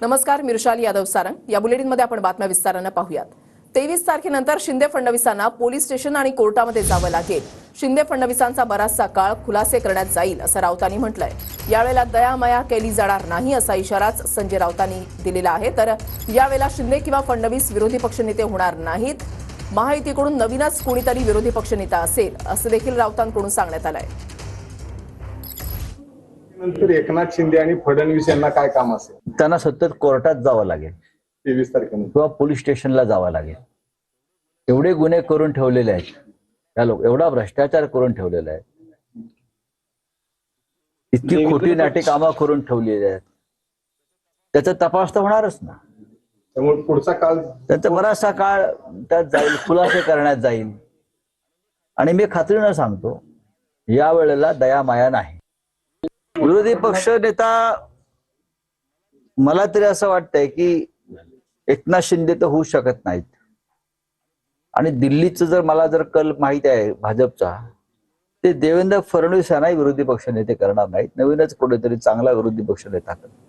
नमस्कार, मिरुशाली यादव सारंग। या बुलेटिनमध्ये आपण बातम्या विस्ताराने पाहूयात। 23 तारखेनंतर शिंदे फडणवीसांना पोलीस स्टेशन आणि कोर्टामध्ये जावं लागेल। शिंदे फडणवीसांचा बराचसा काळ खुलासे करण्यात जाईल असं राऊतांनी म्हटलंय। यावेळेला दयामाया केली जाणार नाही असा इशाराच संजय राऊतांनी दिलेला आहे। तर यावेळेला शिंदे किंवा फडणवीस विरोधी पक्षनेते होणार नाहीत। महायुतीकडून नवीनच कोणीतरी विरोधी पक्षनेता असेल असं देखील राऊतांकडून सांगण्यात आलंय। नंतर एकनाथ शिंदे आणि फडणवीस यांना काय काम असेल? त्यांना सतत कोर्टात जावं लागेल 23 तारखेनंतर किंवा पोलीस स्टेशनला जावं लागेल। एवढे गुन्हे करून ठेवलेले आहेत या लोक, एवढा भ्रष्टाचार करून ठेवलेला आहे, इतकी खोटी नाटी कामं करून ठेवलेली आहेत, त्याचा तपास तर होणारच ना। त्यामुळे पुढचा काळ त्यांचा बराचसा काळ त्यात जाईल, खुलासे करण्यात जाईल। आणि मी खात्रीनं सांगतो, या वेळेला दयामाया नाही। विरोधी पक्ष नेता मला तरी असं वाटतंय की एकनाथ शिंदे तर होऊ शकत नाहीत। आणि दिल्लीचं जर मला जर कल माहिती आहे भाजपचा, ते देवेंद्र फडणवीस यांनाही विरोधी पक्ष नेते करणार नाहीत। नवीनच कुठेतरी चांगला विरोधी पक्ष नेता करणार।